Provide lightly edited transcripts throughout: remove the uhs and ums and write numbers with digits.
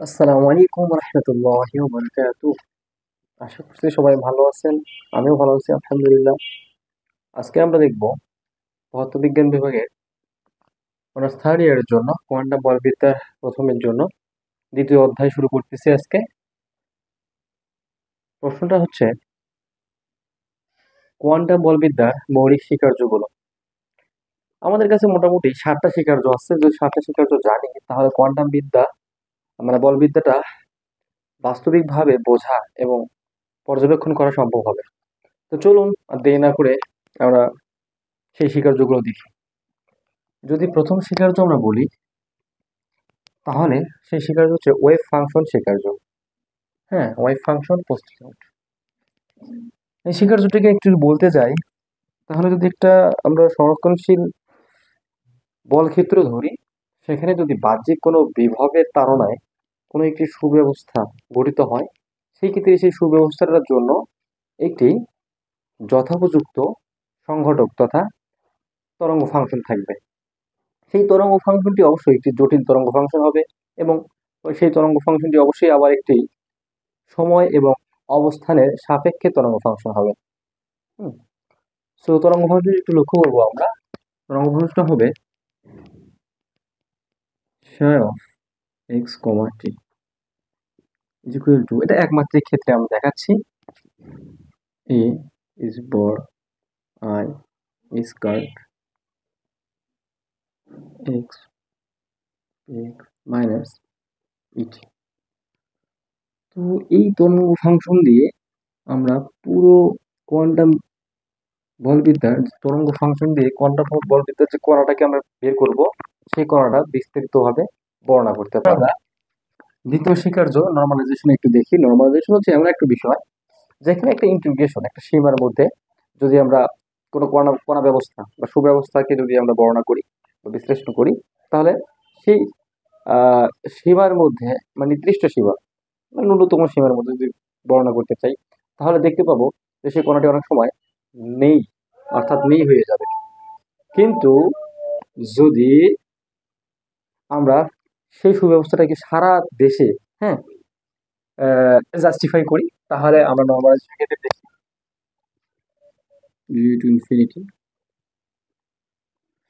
আসসালামু আলাইকুম রহমতুল্লাহি ওয়া বারাকাতুহু। আশা করছি সবাই ভালো আছেন। আমিও ভালো আছি আলহামদুলিল্লাহ। আজকে আমরা দেখব পদার্থবিজ্ঞান বিভাগের অনার্স থার্ড ইয়ারের জন্য কোয়ান্টাম বলবিদ্যার প্রথমের জন্য দ্বিতীয় অধ্যায় শুরু করতেছি আজকে। প্রশ্নটা হচ্ছে কোয়ান্টাম বলবিদ্যার মৌলিক স্বীকার্যগুলো। আমাদের কাছে মোটামুটি 7টা স্বীকার্য আছে। যদি 7টা স্বীকার্য জানি তাহলে কোয়ান্টাম বিদ্যা মানে বলবিদ্যাটা বাস্তবিকভাবে বোঝা এবং পর্যবেক্ষণ করা সম্ভব হবে। তো চলুন আর দেরি না করে আমরা সেই স্বীকার্যগুলো দেখি। যদি প্রথম স্বীকার্য আমরা বলি তাহলে সেই স্বীকার্য হচ্ছে ওয়েভ ফাংশন স্বীকার্য। হ্যাঁ, ওয়েভ ফাংশন পোস্টলেট। এই স্বীকার্যটিকে একটু বলতে যাই তাহলে যদি একটা আমরা সংরক্ষণশীল বল ক্ষেত্র ধরি, সেখানে যদি বাহ্যিক কোনো বিভবের তাড়নায় কোনো একটি সুব্যবস্থা গঠিত হয়, সেই ক্ষেত্রে সেই সুব্যবস্থাটার জন্য একটি যথোপযুক্ত সংঘটক তথা তরঙ্গ ফাংশন থাকবে। সেই তরঙ্গ ফাংশনটি অবশ্যই একটি জটিল তরঙ্গ ফাংশন হবে এবং সেই তরঙ্গ ফাংশনটি অবশ্যই আবার একটি সময় এবং অবস্থানের সাপেক্ষে তরঙ্গ ফাংশন হবে। হুম। সো তরঙ্গ ফাংশন একটু লক্ষ্য করবো আমরা। তরঙ্গ ফাংশনটা হবে psi of x, t is equal to, এটা একমাত্রিক ক্ষেত্রে আমরা দেখাচ্ছি, a is বর, I is curve, x minus ইট। তো এই তরঙ্গ ফাংশন দিয়ে আমরা পুরো কোয়ান্টাম বলবিদ্যার তরঙ্গ ফাংশন দিয়ে কোয়ান্টাম বলবিদ্যার যে কণাটাকে আমরা বের করব, সেই কণাটা বিস্তারিতভাবে বর্ণনা করতে পারবো। দ্বিতীয় স্বীকার্য নর্মালাইজেশন একটু দেখি। নর্মালাইজেশন হচ্ছে এমন একটা বিষয় যেখানে একটা ইন্টিগ্রেশন, একটা সীমার মধ্যে যদি আমরা কোনো কণা ব্যবস্থা বা সুব্যবস্থাকে যদি আমরা বর্ণনা করি বা বিশ্লেষণ করি, তাহলে সেই সীমার মধ্যে মানে নির্দিষ্ট সীমা মানে ন্যূনতম সীমার মধ্যে যদি বর্ণনা করতে চাই, তাহলে দেখতে পাবো যে সেই কণাটি অনেক সময় নেই, অর্থাৎ নেই হয়ে যাবে। কিন্তু যদি আমরা সেই সুব্যবস্থাটাকে সারা দেশে, হ্যাঁ, জাস্টিফাই করি, তাহলে আমরা নর্মালাইজেশন ক্ষেত্রে দেখি v to infinity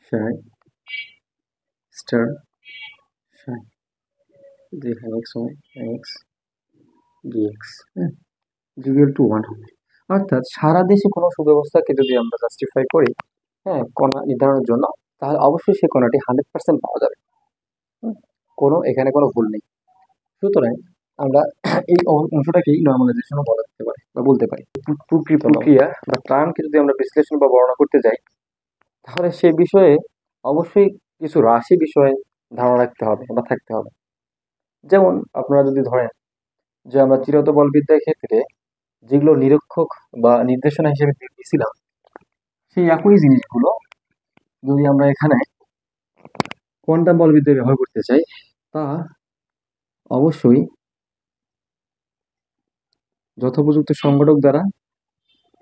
psi star psi যেখানে x হয় x dx, হ্যাঁ, ইকুয়াল টু 1 হবে। অর্থাৎ সারা দেশে কোনো সুব্যবস্থাকে যদি আমরা জাস্টিফাই করি, হ্যাঁ, কণা নির্ধারণের জন্য, তাহলে অবশ্যই সেই কণাটি 100% পাওয়া যাবে। এখানে কোনো ভুল নেই। সুতরাং আমরা এই অংশটাকেই নর্মালাইজেশন বলা যেতে পারে বা বলতে পারি। প্রক্রিয়া বা টার্মকে যদি আমরা বিশ্লেষণ বা বর্ণনা করতে যাই, তাহলে সে বিষয়ে অবশ্যই কিছু রাশি বিষয়ে ধারণা রাখতে হবে বা থাকতে হবে। যেমন আপনারা যদি ধরেন যে আমরা চিরত বলবিদ্যার ক্ষেত্রে যেগুলো নিরীক্ষক বা নির্দেশনা হিসেবে দিয়েছিলাম, সেই একই জিনিসগুলো যদি আমরা এখানে কোয়ান্টাম বলবিদ্যায় ব্যবহার করতে চাই, তা অবশ্যই যথোপযুক্ত সংগঠক দ্বারা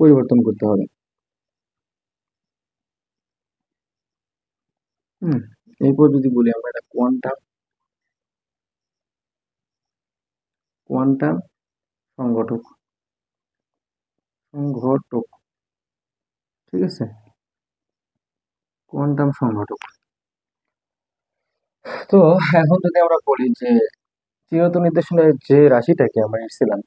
পরিবর্তন করতে হবে। এরপর যদি বলি আমরা এটা কোয়ান্টাম কোয়ান্টাম সংগঠক সংঘটক ঠিক আছে, কোয়ান্টাম সংঘটক। তো এখন যদি আমরা বলি যে চিরত নির্দেশনের যে রাশিটাকে আমরা নিচ্ছিলাম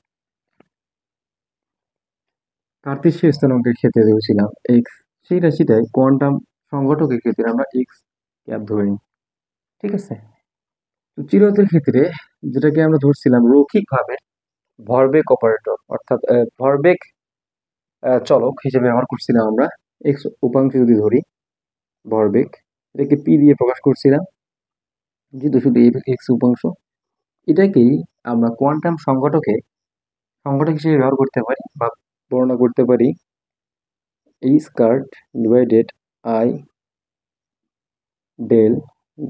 কার্তেশীয় স্থানাঙ্কের ক্ষেত্রে ধরেছিলাম এক্স, সেই রাশিটাই কোয়ান্টাম সংঘটকের ক্ষেত্রে আমরা এক্স ক্যাপ ধরে নিই। ঠিক আছে। তো চিরতের ক্ষেত্রে যেটাকে আমরা ধরছিলাম রৈখিকভাবে ভরবেগ অপারেটর, অর্থাৎ ভরবেগ চলক হিসেবে ব্যবহার করছিলাম আমরা। এক্স উপাংশ যদি ধরি ভরবেগ, এটাকে পি দিয়ে প্রকাশ করছিলাম, যেহেতু শুধু এক্স উপাংশ, এটাকেই আমরা কোয়ান্টাম সংঘটক হিসেবে ব্যবহার করতে পারি বা বর্ণনা করতে পারি e squared divided i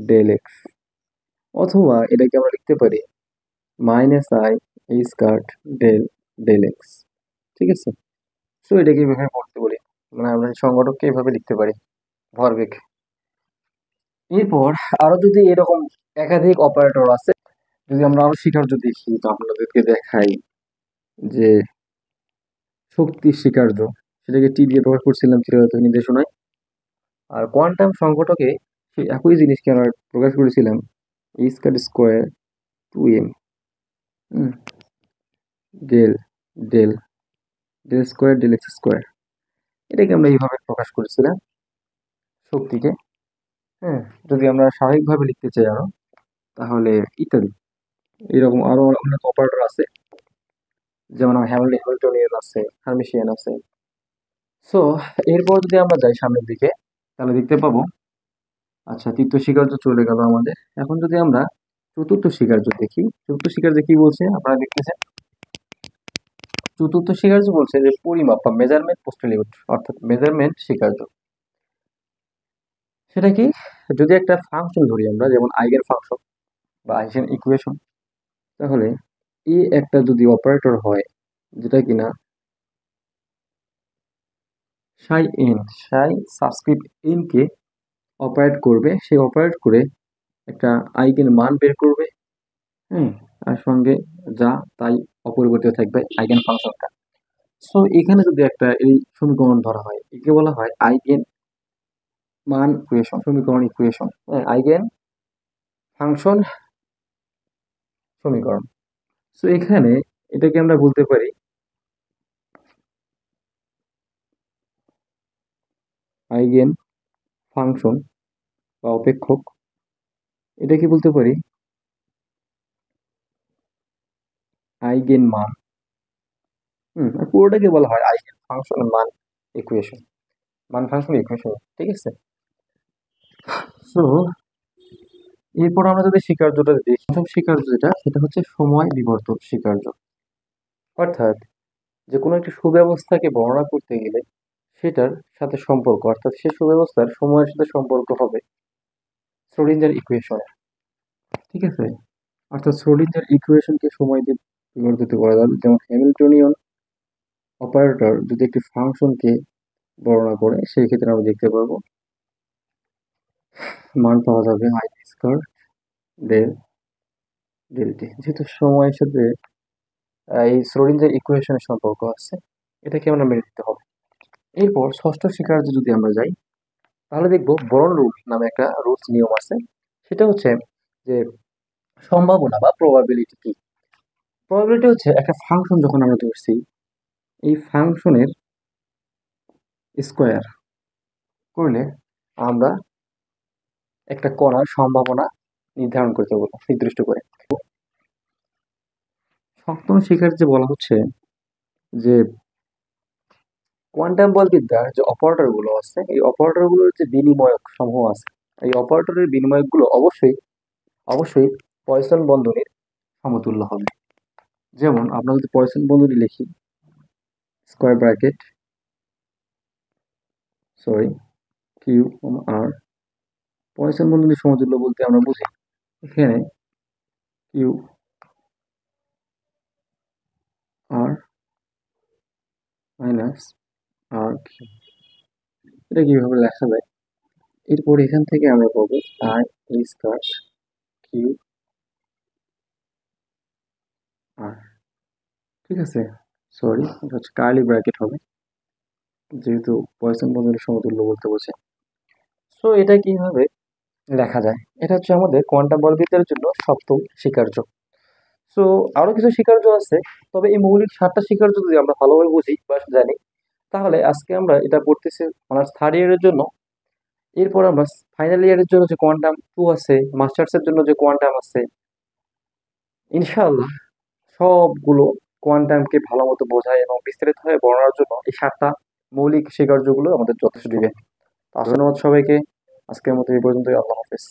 del x, অথবা এটাকে আমরা লিখতে পারি minus i e squared del x. ঠিক আছে। সো এটাকে এইভাবে পড়তে বলি, মানে আমরা সংগঠককে এইভাবে লিখতে পারি ভরবেগ। এরপর আরো যদি এরকম একাধিক অপারেটর আছে, যদি আমরা আরো স্বীকার্য দেখি তো আপনাদেরকে দেখাই যে শক্তির স্বীকার্য, সেটাকে টি দিয়ে প্রকাশ করছিলাম চিরায়ত নির্দেশনায়। আর কোয়ান্টাম সংঘটকে সেই একই জিনিসকে আমরা প্রকাশ করেছিলাম e square 2m del del del square del x square, এটাকে আমরা এইভাবে প্রকাশ করেছিলাম শক্তিকে। হ্যাঁ, যদি আমরা স্বাভাবিকভাবে লিখতে চাই আরো, তাহলে ইত্যাদি এরকম আরো অনেক অপারেটর আছে, যেমন হ্যামিল্টনিয়ান আছে, হার্মিশিয়ান আছে। সো এরপর যদি আমরা যাই সামনের দিকে, তাহলে দেখতে পাবো, আচ্ছা তৃতীয় স্বীকার্য চলে গেল আমাদের। এখন যদি আমরা চতুর্থ স্বীকার্য দেখি, চতুর্থ স্বীকার্য কি বলছে আপনারা দেখতেছেন। চতুর্থ স্বীকার্য বলছে যে পরিমাপ বা মেজারমেন্ট পোস্টুলেট, অর্থাৎ মেজারমেন্ট স্বীকার্য। সেটা কি, যদি একটা ফাংশন ধরি আমরা, যেমন আইগেন ফাংশন বা আইগেন ইকুয়েশন, তাহলে এই একটা যদি অপারেটর হয় যেটা কিনা সাই এন, সাই সাবস্ক্রিপ্ট এন কে অপারেট করবে, সে অপারেট করে একটা আইগেন মান বের করবে। আর সঙ্গে যা তাই অপরিবর্তিত থাকবে আইগেন ফাংশনটা। সো এখানে যদি একটা এই সমীকরণ ধরা হয়, একে বলা হয় আইগেন মান ইকুয়েশন, সমীকরণ ইকুয়েশন, আইগেন ফাংশন সমীকরণ। সো এখানে এটাকে আমরা বলতে পারি আইগেন ফাংশন বা অপেক্ষক, এটাকে বলতে পারি আইগেন মান। আর পুরোটাকে বলা হয় আইগেন ফাংশন মান ইকুয়েশন, মান ফাংশন ইকুয়েশন, ঠিক আছে। সো এরপর আমরা যদি স্বীকার্যটা দেখি, প্রথম স্বীকার্য যেটা, সেটা হচ্ছে সময় বিবর্তন স্বীকার্য। অর্থাৎ যে কোনো একটি সুব্যবস্থাকে বর্ণনা করতে গেলে সেটার সাথে সম্পর্ক, অর্থাৎ সে সুব্যবস্থার সময়ের সাথে সম্পর্ক হবে শ্রোডিঞ্জার ইকুয়েশনের, ঠিক আছে। অর্থাৎ শ্রোডিঞ্জার ইকুয়েশনকে সময় দিয়ে বিবর্তিত করা যাবে। যেমন হ্যামিল্টনিয়ান অপারেটর যদি একটি ফাংশনকে বর্ণনা করে, সেই ক্ষেত্রে আমরা দেখতে পারবো মান পাওয়া যাবে i square del del t, যেহেতু সময়ের সাথে এই শ্রোডিঞ্জার ইকুয়েশনের সম্পর্ক আছে, এটাকে আমরা মেনে নিতে হবে। এরপর ষষ্ঠ স্বীকার্য যদি আমরা যাই, তাহলে দেখবো বর্ন রুল নামে একটা রুলস নিয়ম আছে। সেটা হচ্ছে যে সম্ভাবনা বা প্রবাবিলিটি কি। প্রবাবিলিটি হচ্ছে একটা ফাংশন যখন আমরা ধরছি, এই ফাংশনের স্কোয়ার করলে আমরা একটা কণার সম্ভাবনা নির্ধারণ করতে বলবো, নির্দিষ্ট করে। সপ্তম স্বীকার্যে বলা হচ্ছে যে কোয়ান্টাম বলবিদ্যার যে অপারেটর গুলো আছে, এই অপারেটর গুলোর যে বিনিময়ক সমূহ আছে, এই অপারেটরের বিনিময়ক গুলো অবশ্যই অবশ্যই পয়সন বন্ধনীর সমতুল্য হবে। যেমন আমরা যদি পয়সন বন্ধনী লিখি, square bracket Q R, poison বন্ধনীর সমতুল্য বলতে আমরা বুঝি এখানে কিউ আর মাইনাস আর কিউ, এটা কিভাবে লেখা যায়। এরপর এখান থেকে আমরা পাবো আই স্কয়ার কিউ আর, ঠিক আছে। এটা হচ্ছে কার্লি ব্র্যাকেট হবে, যেহেতু পয়সন বন্ধনীর সমতুল্য বলতে বলছে। সো এটা কিভাবে লেখা যায়, এটা হচ্ছে আমাদের কোয়ান্টাম বলবিদ্যার জন্য সপ্তম স্বীকার্য। সো আরো কিছু স্বীকার্য আছে, তবে এই মৌলিক 7টা স্বীকার্য যদি আমরা ভালোভাবে বুঝি বা জানি, তাহলে আজকে আমরা এটা পড়তেছি অনার্স থার্ড ইয়ারের জন্য। এরপর আমরা ফাইনাল ইয়ারের জন্য যে কোয়ান্টাম 2 আছে, মাস্টার্সের জন্য যে কোয়ান্টাম আছে, ইনশাআল্লাহ সবগুলো কোয়ান্টামকে ভালো মতো বোঝায় এবং বিস্তারিতভাবে বর্ণনার জন্য এই 7টা মৌলিক স্বীকার্যগুলো আমাদের যথেষ্ট দিবে। ধন্যবাদ সবাইকে, আজকের মতো এই পর্যন্তই। আল্লাহ হাফেজ।